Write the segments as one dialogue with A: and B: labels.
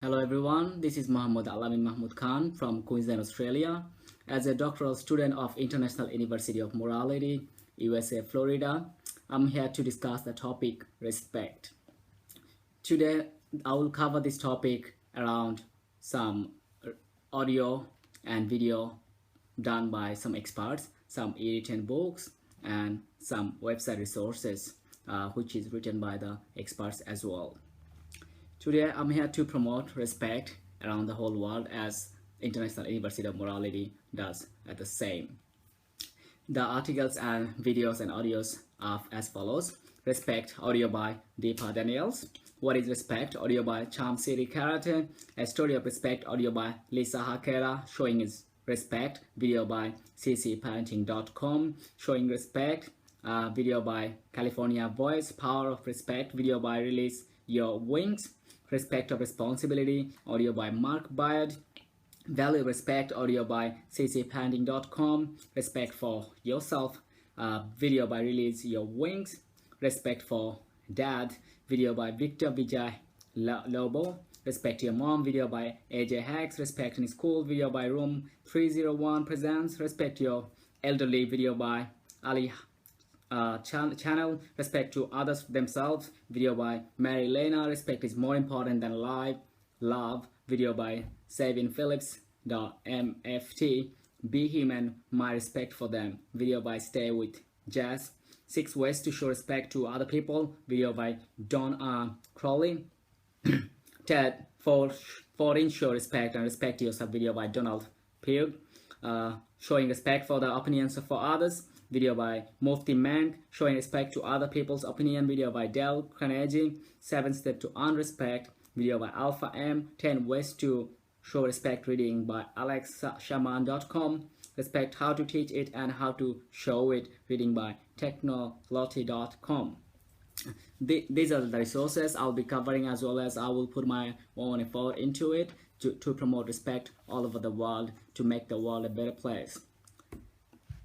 A: Hello everyone, this is Amin Mahmood Khan from Queensland, Australia. As a doctoral student of International University of Morality, USA, Florida, I'm here to discuss the topic respect. Today, I will cover this topic around some audio and video done by some experts, some written books, and some website resources, which is written by the experts as well. Today, I'm here to promote respect around the whole world as International University of Morality does at the same. The articles and videos and audios are as follows. Respect, audio by Deepa Daniels. What is respect? Audio by Charm City Karate. A story of respect, audio by Lisa Hakera, showing his respect. Video by ccparenting.com, showing respect. Video by California Voice, Power of Respect. Video by Release Your Wings. Respect of Responsibility, audio by Mark Byard. Value Respect, audio by ccparenting.com. Respect for Yourself, video by Release Your Wings. Respect for Dad, video by Victor Vijay Lobo. Respect Your Mom, video by AJ Hacks. Respect in School, video by Room 301 Presents. Respect Your Elderly, video by Ali channel. Respect to Others Themselves, video by Mary Lena. Respect is more important than love, video by Savin Phillips, the MFT. Be Human, My Respect for Them, video by Stay with Jazz. 6 Ways to Show Respect to Other People, video by Don Crowley. TED 14 Show Respect and Respect Yourself, video by Donald Pugh. Showing Respect for the Opinions of Others, video by Mufti Menk. Showing Respect to Other People's Opinion, video by Dale Carnegie. 7 Steps to Unrespect, video by Alpha M. 10 Ways to Show Respect, reading by alexshaman.com. Respect, How to Teach It and How to Show It, reading by technology.com. These are the resources I'll be covering, as well as I will put my own effort into it to promote respect all over the world, to make the world a better place.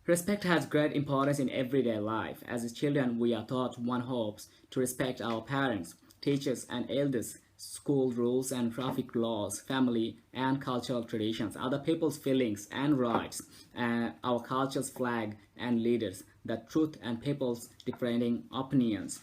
A: Respect has great importance in everyday life. As children, we are taught, one hopes, to respect our parents, teachers and elders, school rules and traffic laws, family and cultural traditions, other people's feelings and rights, our culture's flag and leaders, the truth and people's differing opinions.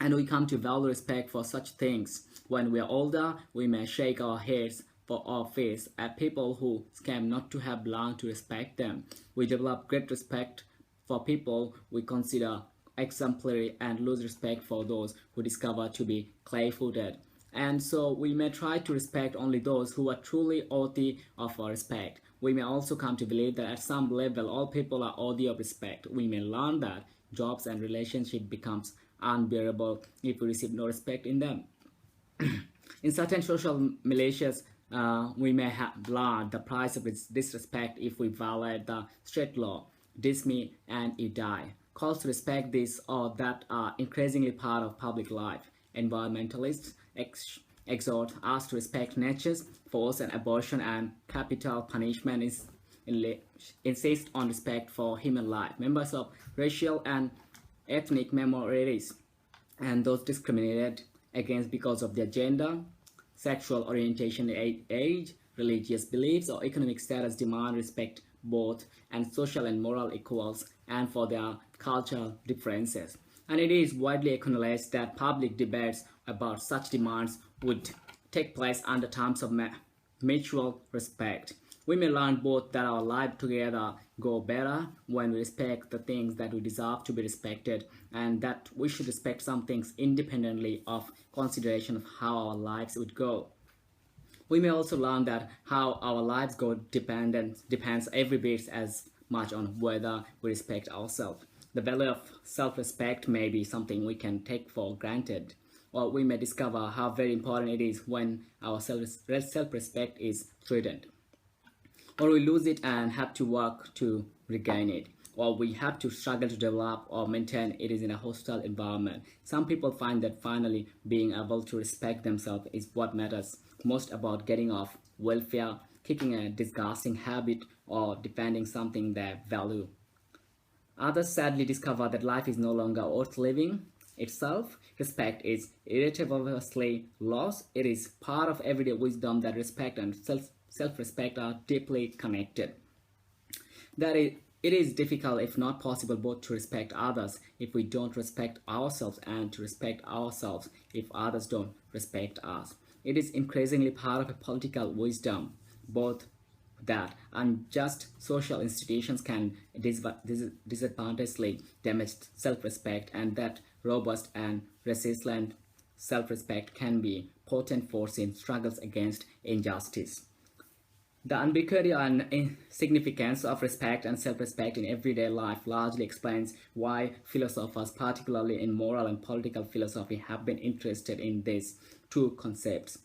A: And we come to value respect for such things. When we are older, we may shake our heads for our face at people who claim not to have learned to respect them. We develop great respect for people we consider exemplary and lose respect for those who discover to be clay-footed. And so we may try to respect only those who are truly worthy of our respect. We may also come to believe that at some level all people are worthy of respect. We may learn that jobs and relationship becomes unbearable if we receive no respect in them. In certain social militias, we may have learned the price of disrespect if we violate the straight law. Diss me and you die. Calls to respect this or that are increasingly part of public life. Environmentalists exhort us to respect nature's force, and abortion and capital punishment insist on respect for human life. Members of racial and ethnic minorities and those discriminated against because of their gender, sexual orientation, age, religious beliefs, or economic status demand respect both and social and moral equals and for their cultural differences. And it is widely acknowledged that public debates about such demands would take place under terms of mutual respect. We may learn both that our lives together go better when we respect the things that we deserve to be respected, and that we should respect some things independently of consideration of how our lives would go. We may also learn that how our lives go depends every bit as much on whether we respect ourselves. The value of self-respect may be something we can take for granted, or we may discover how very important it is when our self-respect is threatened. Or we lose it and have to work to regain it, or we have to struggle to develop or maintain it is in a hostile environment. Some people find that finally being able to respect themselves is what matters most about getting off welfare, kicking a disgusting habit, or defending something they value. Others sadly discover that life is no longer worth living itself. Respect is irretrievably lost. It is part of everyday wisdom that respect and self-respect are deeply connected. It is difficult, if not possible, both to respect others if we don't respect ourselves and to respect ourselves if others don't respect us. It is increasingly part of a political wisdom, both that unjust social institutions can disadvantageously damage self-respect and that robust and resilient self-respect can be potent force in struggles against injustice. The ubiquity and significance of respect and self-respect in everyday life largely explains why philosophers, particularly in moral and political philosophy, have been interested in these two concepts.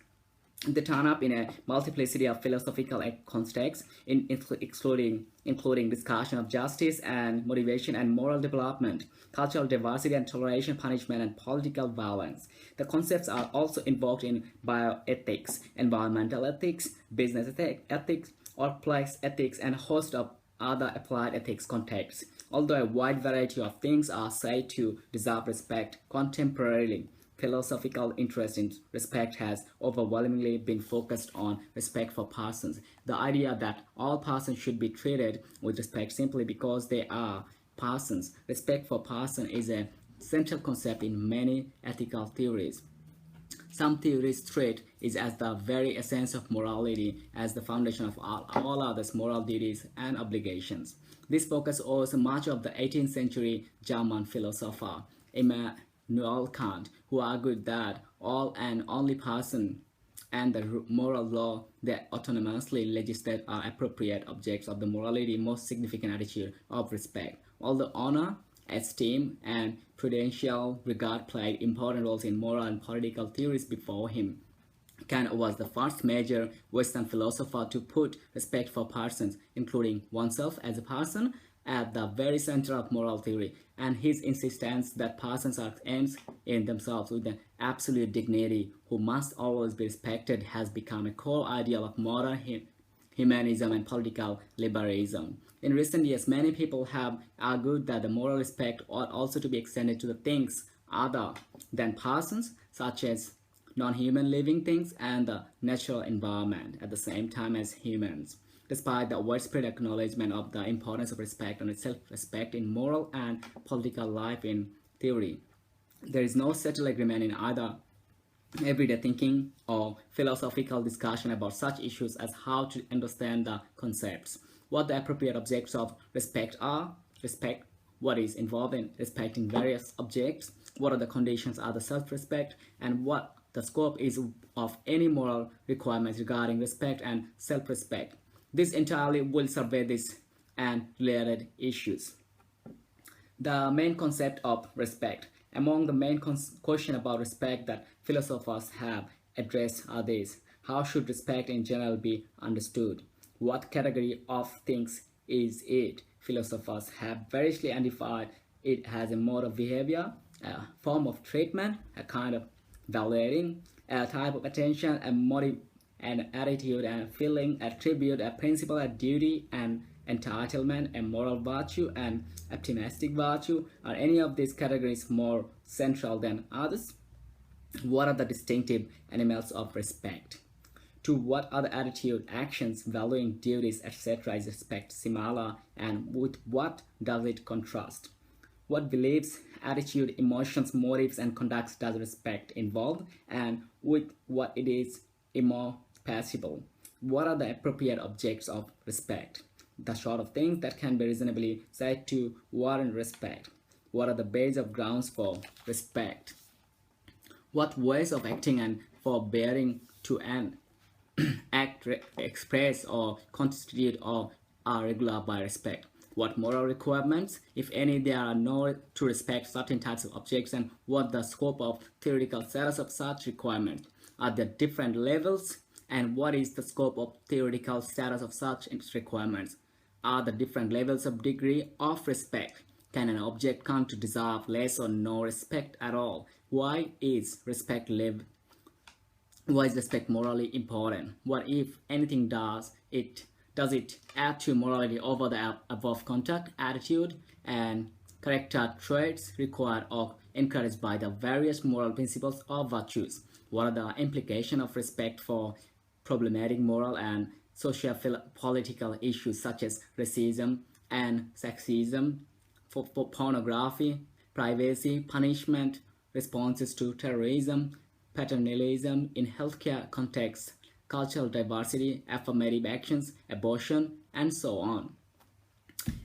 A: They turn up in a multiplicity of philosophical contexts, including discussion of justice and motivation and moral development, cultural diversity and toleration, punishment and political violence. The concepts are also invoked in bioethics, environmental ethics, business ethics, workplace ethics, and a host of other applied ethics contexts. Although a wide variety of things are said to deserve respect contemporarily, philosophical interest in respect has overwhelmingly been focused on respect for persons. The idea that all persons should be treated with respect simply because they are persons. Respect for person is a central concept in many ethical theories. Some theories treat it as the very essence of morality, as the foundation of all others' moral duties and obligations. This focus owes much of the 18th century German philosopher Immanuel Kant, who argued that all and only person and the moral law that autonomously legislate are appropriate objects of the morality most significant attitude of respect. Although honor, esteem, and prudential regard played important roles in moral and political theories before him, Kant was the first major Western philosopher to put respect for persons, including oneself as a person, at the very center of moral theory, and his insistence that persons are ends in themselves with an absolute dignity who must always be respected has become a core ideal of modern humanism and political liberalism. In recent years, many people have argued that the moral respect ought also to be extended to the things other than persons, such as non-human living things and the natural environment, at the same time as humans. Despite the widespread acknowledgement of the importance of respect and self-respect in moral and political life in theory, there is no settled agreement in either everyday thinking or philosophical discussion about such issues as how to understand the concepts, what the appropriate objects of respect are, respect, what is involved in respecting various objects, what are the conditions of the self-respect, and what the scope is of any moral requirements regarding respect and self-respect. This entirely will survey these and related issues. The main concept of respect. Among the main questions about respect that philosophers have addressed are these. How should respect in general be understood? What category of things is it? Philosophers have variously identified it as a mode of behavior, a form of treatment, a kind of valuing, a type of attention, a motive, an attitude, and feeling, attribute, a principle, a duty, an entitlement, a moral virtue, and optimistic virtue. Are any of these categories more central than others? What are the distinctive elements of respect? To what other attitude, actions, valuing, duties, etc. is respect similar, and with what does it contrast? What beliefs, attitude, emotions, motives, and conducts does respect involve, and with what it is impossible? What are the appropriate objects of respect? The sort of things that can be reasonably said to warrant respect. What are the base of grounds for respect? What ways of acting and forbearing to an act, express, or constitute or are regular by respect? What moral requirements, if any, there are no to respect certain types of objects, and what the scope of theoretical status of such requirements? Are there different levels, and what is the scope of theoretical status of such requirements? Are the different levels of degree of respect? Can an object come to deserve less or no respect at all? Why is respect morally important? What, if anything, does it add to morality over the above conduct, attitude, and character traits required, or encouraged by the various moral principles or virtues. What are the implications of respect for problematic moral and socio-political issues such as racism and sexism, for pornography, privacy, punishment, responses to terrorism, paternalism in healthcare contexts, cultural diversity, affirmative actions, abortion, and so on.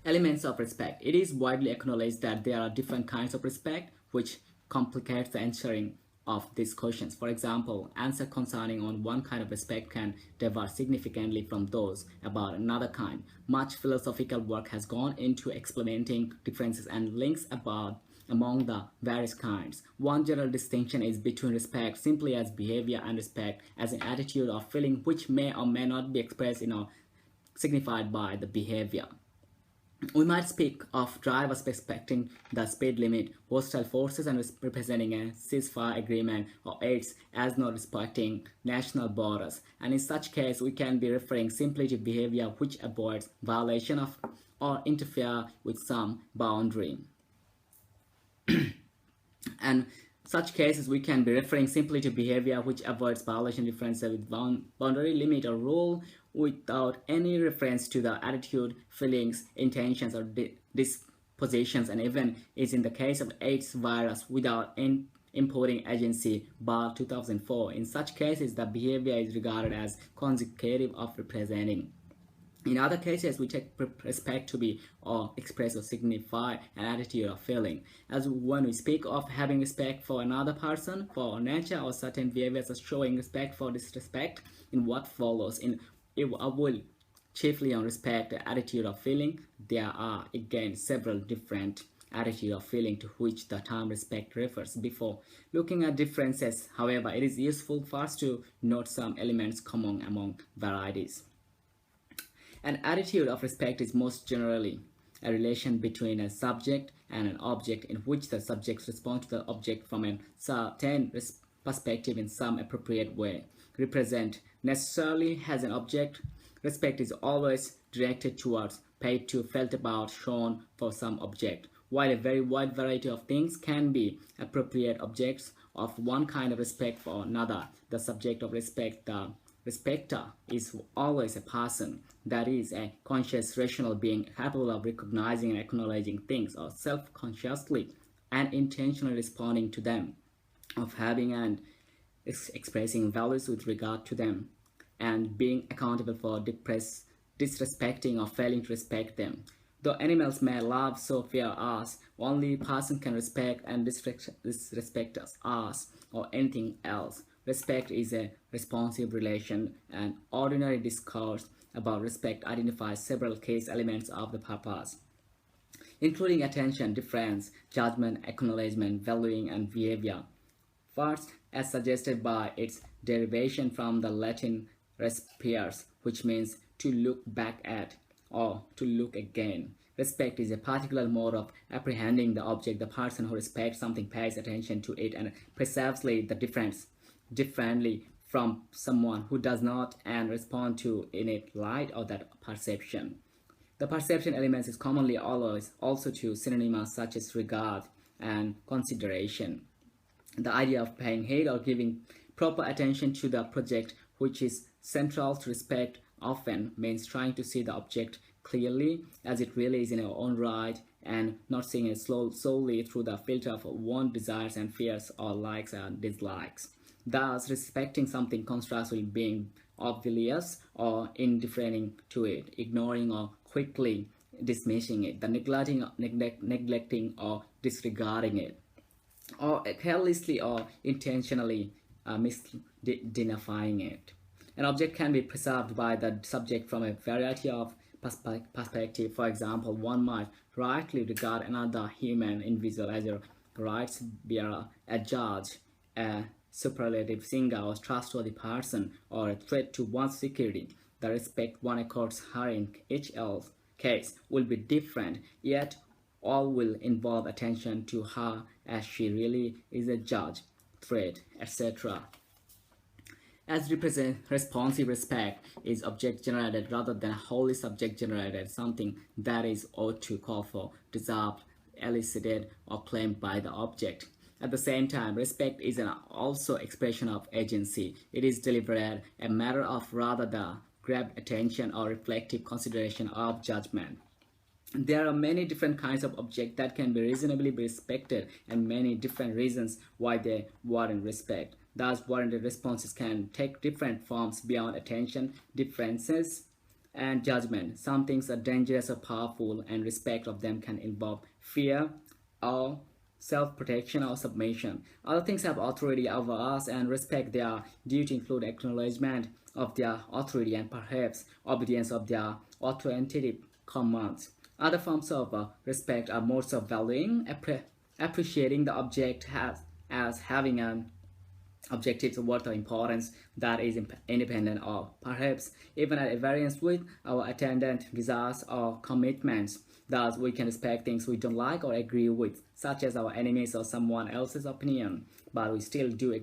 A: Elements of respect. It is widely acknowledged that there are different kinds of respect, which complicates the answering of these questions. For example, answer concerning on one kind of respect can differ significantly from those about another kind. Much philosophical work has gone into experimenting differences and links among the various kinds. One general distinction is between respect simply as behavior and respect as an attitude or feeling which may or may not be expressed in or signified by the behavior. We might speak of drivers respecting the speed limit, hostile forces and representing a ceasefire agreement, or aides as not respecting national borders. And in such case, we can be referring simply to behavior which avoids violation of or interfere with some boundary. And such cases we can be referring simply to behavior which avoids violation differences with boundary, limit or rule without any reference to the attitude, feelings, intentions or dispositions, and even is in the case of AIDS virus without importing agency bar 2004. In such cases the behavior is regarded as consecutive of representing. In other cases, we take respect to be or express or signify an attitude or feeling. As when we speak of having respect for another person, for nature or certain behaviors, as showing respect for disrespect, in what follows, I will chiefly on respect, the attitude or feeling. There are again several different attitude or feeling to which the term respect refers. Before looking at differences, however, it is useful for us to note some elements common among varieties. An attitude of respect is most generally a relation between a subject and an object in which the subject responds to the object from a certain perspective in some appropriate way. Represent necessarily has an object. Respect is always directed towards, paid to, felt about, shown for some object. While a very wide variety of things can be appropriate objects of one kind of respect for another, the subject of respect, the respecter, is always a person, that is, a conscious, rational being capable of recognizing and acknowledging things, or self-consciously and intentionally responding to them, of having and expressing values with regard to them, and being accountable for disrespecting or failing to respect them. Though animals may love so fear us, only person can respect and disrespect us or anything else. Respect is a responsive relation, and ordinary discourse about respect identifies several case elements of the purpose, including attention, deference, judgment, acknowledgement, valuing, and behavior. First, as suggested by its derivation from the Latin respiers, which means to look back at or to look again. Respect is a particular mode of apprehending the object. The person who respects something pays attention to it and perceives the difference differently from someone who does not and respond to in it light of that perception. The perception elements is commonly always also to synonyms such as regard and consideration. The idea of paying heed or giving proper attention to the project which is central to respect often means trying to see the object clearly as it really is in our own right and not seeing it solely through the filter of one's desires and fears or likes and dislikes. Thus, respecting something contrasts with being oblivious or indifferent to it, ignoring or quickly dismissing it, the neglecting or disregarding it, or carelessly or intentionally misdefined it. An object can be preserved by the subject from a variety of perspectives. For example, one might rightly regard another human individual as a rights bearer, a judge, a superlative singer or trustworthy person, or a threat to one's security. The respect one accords her in each case will be different, yet all will involve attention to her as she really is a judge, threat, etc. As responsive respect is object-generated rather than wholly subject-generated, something that is ought to call for, deserved, elicited, or claimed by the object. At the same time, respect is an also expression of agency. It is deliberate, a matter of rather the grab attention or reflective consideration of judgment. There are many different kinds of objects that can be reasonably be respected and many different reasons why they warrant respect. Thus, warranted responses can take different forms beyond attention, differences, and judgment. Some things are dangerous or powerful, and respect of them can involve fear or self-protection or submission. Other things have authority over us, and respect their duty include acknowledgement of their authority and perhaps obedience of their authoritative commands. Other forms of respect are modes of valuing, appreciating the object as having an objectives worth of importance that is independent or perhaps even at variance with our attendant desires or commitments. Thus, we can respect things we don't like or agree with, such as our enemies or someone else's opinion, but we still do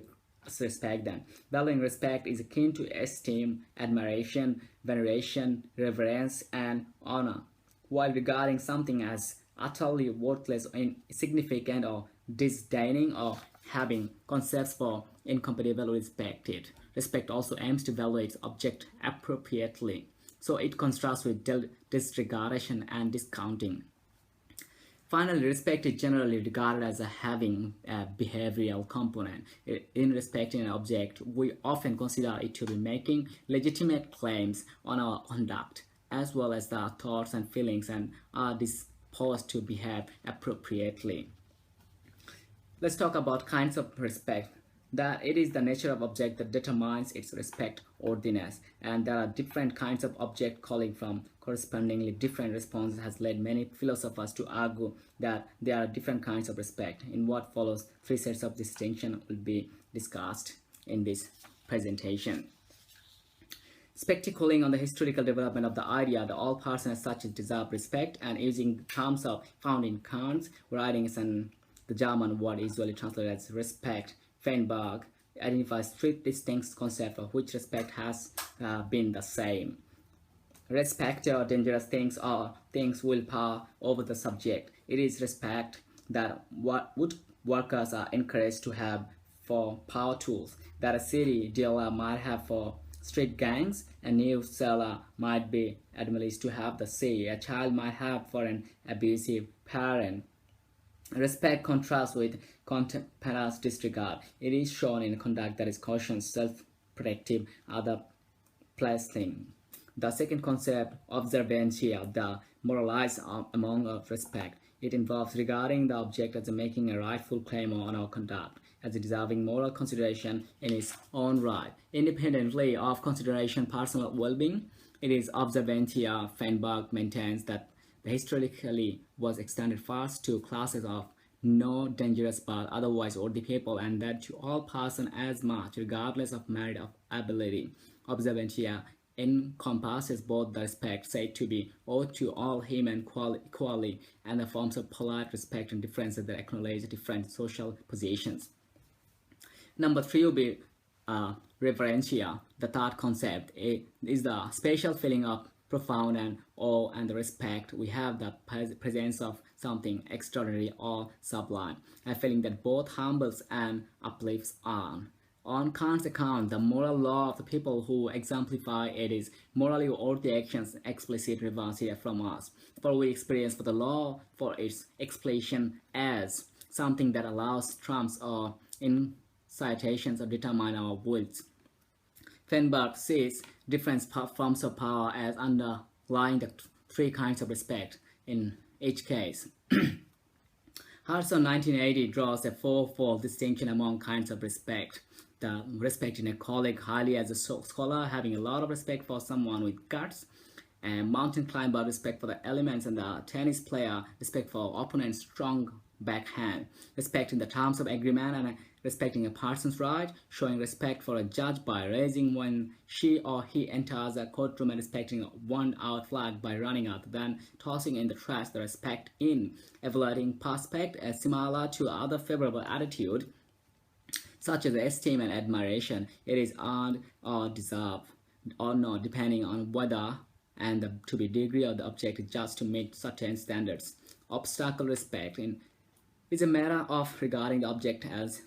A: respect them. Valuing respect is akin to esteem, admiration, veneration, reverence, and honor, while regarding something as utterly worthless, insignificant, or disdaining or having concepts for incompatible with respect. Respect also aims to value its object appropriately, so it contrasts with disregardation and discounting. Finally, respect is generally regarded as having a behavioral component. In respecting an object, we often consider it to be making legitimate claims on our conduct, as well as the thoughts and feelings, and are disposed to behave appropriately. Let's talk about kinds of respect. That it is the nature of object that determines its respect worthiness, and there are different kinds of object calling from correspondingly different responses has led many philosophers to argue that there are different kinds of respect. In what follows, three sets of distinction will be discussed in this presentation. Speculating on the historical development of the idea that all persons as such deserve respect, and using terms found in Kant's writings, and the German word usually translated as respect, Feinberg identifies three distinct concepts of which respect has been the same. Respect or dangerous things or things will power over the subject. It is respect that woodworkers are encouraged to have for power tools, that a city dealer might have for street gangs, a new seller might be admonished to have the say, a child might have for an abusive parent. Respect contrasts with contemporaneous disregard. It is shown in conduct that is cautious, self-protective, other pleasing. The second concept, observantia, the moralized among of respect. It involves regarding the object as making a rightful claim on our conduct, as deserving moral consideration in its own right, independently of consideration personal well-being. It is observantia. Feinberg maintains that historically was extended first to classes of no dangerous but otherwise worthy people, and that to all persons as much, regardless of merit of ability. Observantia encompasses both the respect said to be owed to all human equally and the forms of polite respect and differences that acknowledge different social positions. Number three will be reverentia. The third concept is the special feeling of profound and awe and the respect. We have the presence of something extraordinary or sublime, a feeling that both humbles and uplifts on. On Kant's account, the moral law of the people who exemplify it is morally worthy actions explicit reverence here from us. For we experience for the law for its explanation as something that allows trumps or incitations or determine our wills. Feinberg sees different forms of power as underlying the three kinds of respect in each case. Hudson 1980 draws a fourfold distinction among kinds of respect. The respect in a colleague highly as a scholar, having a lot of respect for someone with guts, and mountain climber respect for the elements, and the tennis player respect for opponent's strong backhand. Respect in the terms of agreement and respecting a person's right, showing respect for a judge by raising when she or he enters a courtroom, and respecting one out flag by running out, then tossing in the trash. The respect in evaluating prospect as similar to other favorable attitude, such as esteem and admiration. It is earned or deserved or not, depending on whether and the to be degree of the object is just to meet certain standards. Obstacle respect in Is a matter of regarding the object as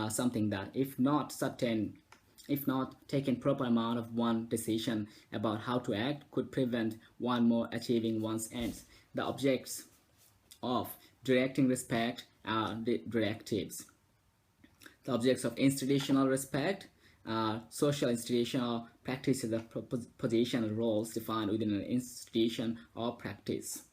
A: something that, if not taken proper amount of one decision about how to act, could prevent one more achieving one's ends. The objects of directing respect are the directives. The objects of institutional respect are social institutional practices of positional roles defined within an institution or practice.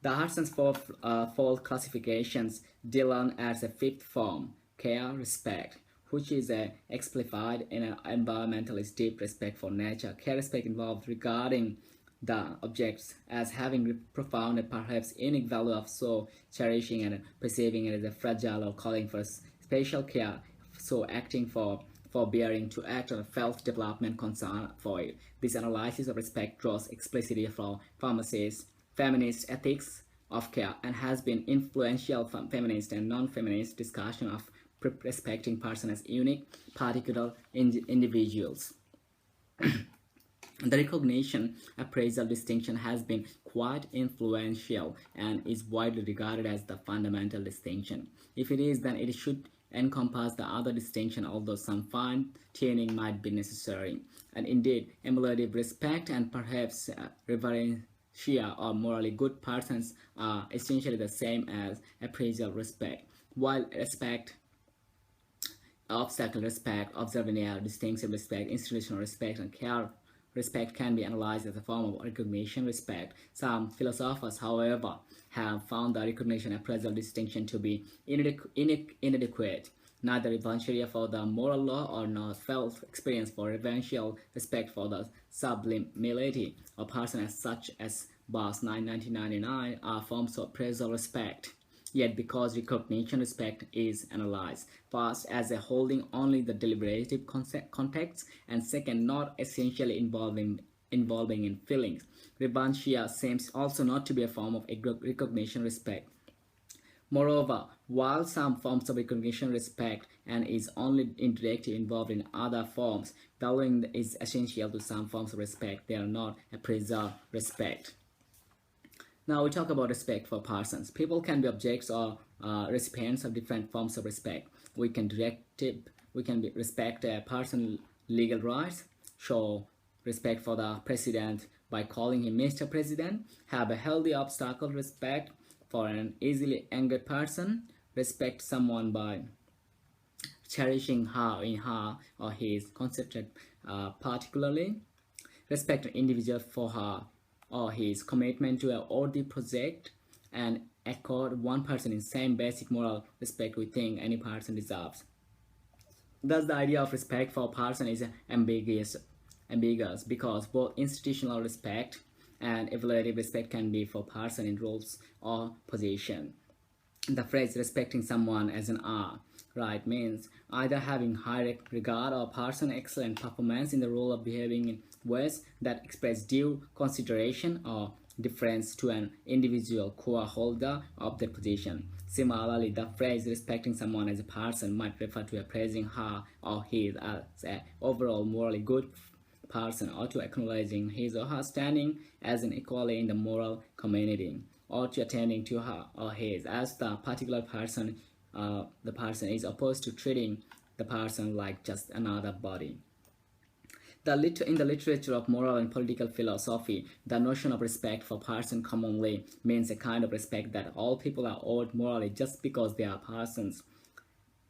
A: The Hudson's four classifications deal on as a fifth form, care respect, which is exemplified in an environmentalist deep respect for nature. Care respect involves regarding the objects as having profound and perhaps unique value of so cherishing and perceiving it as a fragile or calling for special care, so acting for forbearing to act on a felt development concern for it. This analysis of respect draws explicitly from feminist ethics of care and has been influential from feminist and non-feminist discussion of respecting persons as unique, particular individuals. The recognition appraisal distinction has been quite influential and is widely regarded as the fundamental distinction. If it is, then it should encompass the other distinction, although some fine-tuning might be necessary. And indeed, emulative respect and perhaps reverencia or morally good persons are essentially the same as appraisal respect. While respect, obstacle respect, observanial, distinctive respect, institutional respect, and care respect can be analyzed as a form of recognition respect. Some philosophers, however, have found the recognition appraisal distinction to be inadequate. Neither reverential for the moral law or nor felt experience for reverential respect for the sublimity of person as such as Bas 1999 are forms of appraisal respect. Yet because recognition respect is analyzed, first as a holding only the deliberative context, and second not essentially involving in feelings, revanchia seems also not to be a form of recognition respect. Moreover, while some forms of recognition respect and is only indirectly involved in other forms, valuing is essential to some forms of respect, they are not appraisal respect. Now we talk about respect for persons. People can be objects or recipients of different forms of respect. We can respect a person's legal rights, show respect for the president by calling him Mr. President, have a healthy obstacle respect for an easily angered person, respect someone by cherishing her in her or his concept particularly, respect an individual for her or his commitment to a worthy project, and accord one person in same basic moral respect we think any person deserves. Thus, the idea of respect for a person is ambiguous because both institutional respect and evaluative respect can be for person in roles or position. The phrase respecting someone as an R, right, means either having high regard or person excellent performance in the role of behaving in ways that express due consideration or deference to an individual co-holder of the position. Similarly, the phrase respecting someone as a person might refer to appraising her or his as an overall morally good person, or to acknowledging his or her standing as an equality in the moral community, or to attending to her or his as the particular person the person is, opposed to treating the person like just another body. In the literature of moral and political philosophy, the notion of respect for person commonly means a kind of respect that all people are owed morally just because they are persons.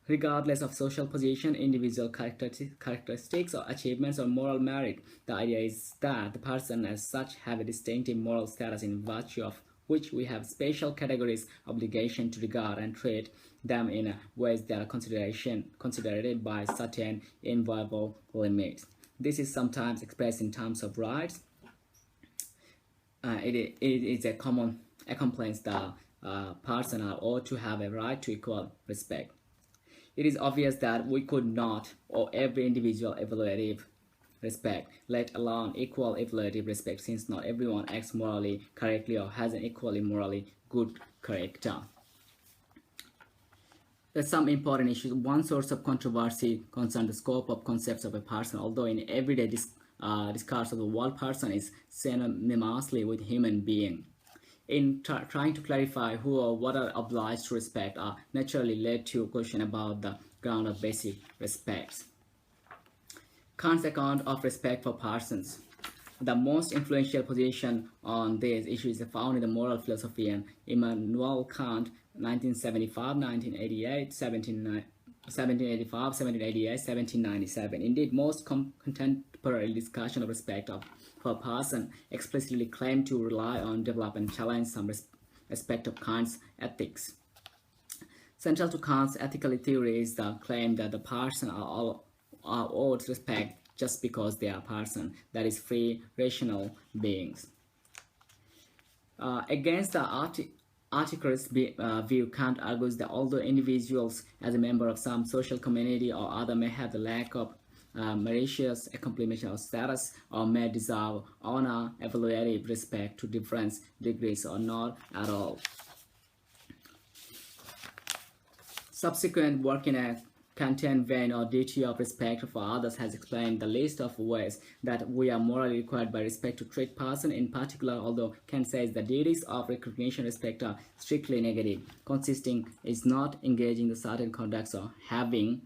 A: Regardless of social position, individual characteristics or achievements or moral merit, the idea is that the person as such have a distinctive moral status in virtue of which we have special categories obligation to regard and treat them in ways that are considered by certain inviolable limits. This is sometimes expressed in terms of rights. It is a complaint that person are ought to have a right to equal respect. It is obvious that we could not owe every individual evaluative respect, let alone equal evaluative respect, since not everyone acts morally correctly or has an equally morally good character. There's some important issues. One source of controversy concerns the scope of concepts of a person, although in everyday discourse of the word person is synonymously with human being. in trying to clarify who or what are obliged to respect are naturally led to a question about the ground of basic respects. Kant's account of respect for persons. The most influential position on this issue is found in the moral philosophy and Immanuel Kant, 1975, 1988, 1785, 1788, 1797. Indeed, most contemporary discussion of respect for a person explicitly claim to rely on, develop, and challenge some aspect of Kant's ethics. Central to Kant's ethical theory is the claim that the person are owed respect just because they are person, that is, free, rational beings. Against the articulist view, Kant argues that although individuals, as a member of some social community or other, may have the lack of malicious accomplishment or status, or may deserve honor, evaluative respect to different degrees, or not at all. Subsequent work in a content vein or duty of respect for others has explained the list of ways that we are morally required by respect to treat person. In particular, although Kant says the duties of recognition respect are strictly negative, consisting is not engaging the certain conducts or having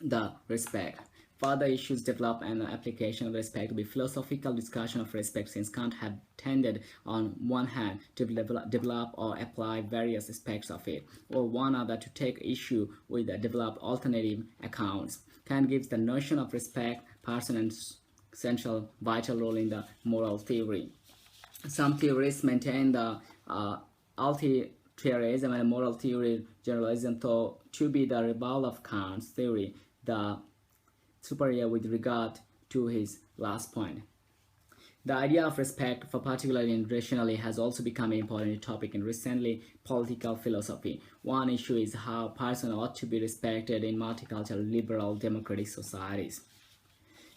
A: the respect. Further issues develop an application of respect to be philosophical discussion of respect, since Kant had tended on one hand to develop or apply various aspects of it, or one other to take issue with the developed alternative accounts. Kant gives the notion of respect, person, and central vital role in the moral theory. Some theorists maintain the utilitarianism and moral theory generalism to be the rival of Kant's theory, the superior with regard to his last point. The idea of respect for particularly and rationally has also become an important topic in recently political philosophy. One issue is how persons ought to be respected in multicultural liberal democratic societies.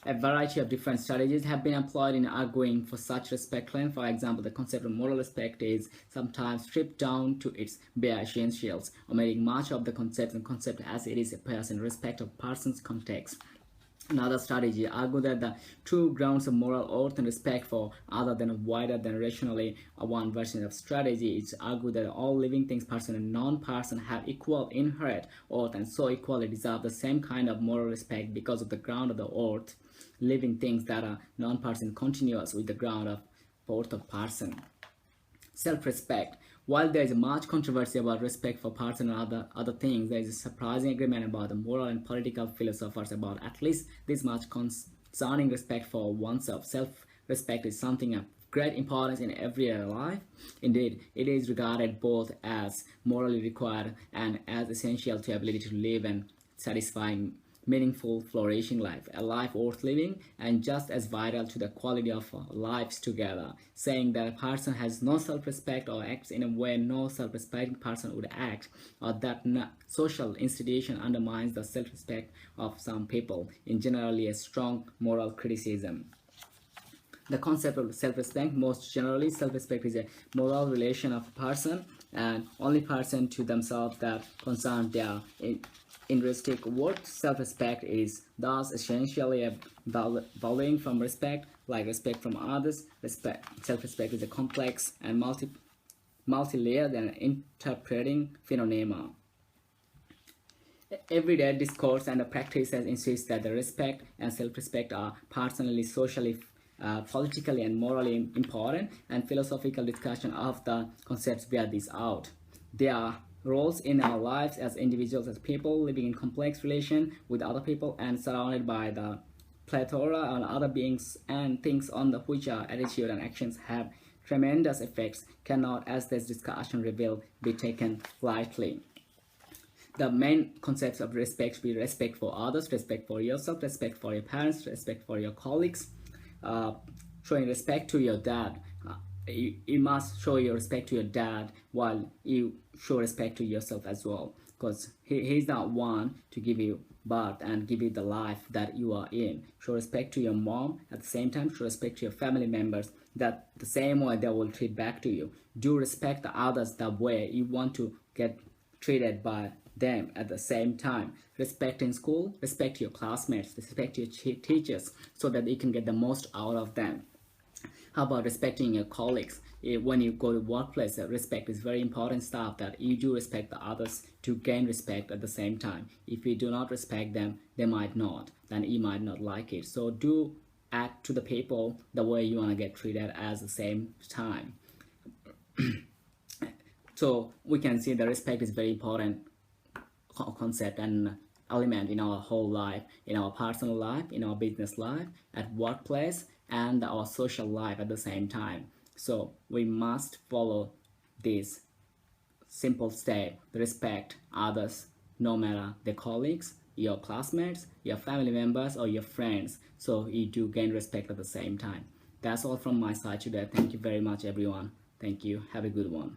A: A variety of different strategies have been employed in arguing for such respect claim. For example, the concept of moral respect is sometimes stripped down to its bare essentials, omitting much of the concept as it is appears in respect of person's context. Another strategy argues that the true grounds of moral worth and respect for other than wider than rationally. One version of strategy is argued that all living things, person and non-person, have equal inherent worth and so equally deserve the same kind of moral respect because of the ground of the worth. Living things that are non-person continuous with the ground of worth of person. Self-respect. While there is much controversy about respect for person and other things, there is a surprising agreement about the moral and political philosophers about at least this much concerning respect for oneself. Self-respect is something of great importance in everyday life. Indeed, it is regarded both as morally required and as essential to ability to live and satisfying meaningful, flourishing life, a life worth living, and just as vital to the quality of lives together. Saying that a person has no self-respect or acts in a way no self-respecting person would act, or that social institution undermines the self-respect of some people, in generally a strong moral criticism. The concept of self-respect, most generally, self-respect is a moral relation of a person and only person to themselves that concern their intrinsic worth. Self-respect is thus essentially a valuing from respect, like respect from others. Self-respect is a complex and multi-layered and interpreting phenomena. Everyday discourse and the practices insist that the respect and self-respect are personally, socially, politically and morally important, and philosophical discussion of the concepts bear this out. Their roles in our lives as individuals, as people living in complex relation with other people and surrounded by the plethora of other beings and things on which our attitude and actions have tremendous effects, cannot, as this discussion reveals, be taken lightly. The main concepts of respect be respect for others, respect for yourself, respect for your parents, respect for your colleagues. Showing respect to your dad, you must show your respect to your dad while you show respect to yourself as well, because he's not one to give you birth and give you the life that you are in. Show respect to your mom, at the same time show respect to your family members, that the same way they will treat back to you. Do respect the others the way you want to get treated by them at the same time. Respect in school, respect your classmates, respect your teachers, so that you can get the most out of them. How about respecting your colleagues? When you go to workplace, respect is very important stuff, that you do respect the others to gain respect at the same time. If you do not respect them, they might not, then you might not like it. So do act to the people the way you want to get treated at the same time. So we can see that respect is very important concept and element in our whole life, in our personal life, in our business life, at workplace, and our social life at the same time. So we must follow this simple step: respect others, no matter their colleagues, your classmates, your family members, or your friends, so you do gain respect at the same time. That's all from my side today. Thank you very much, everyone. Thank you. Have a good one.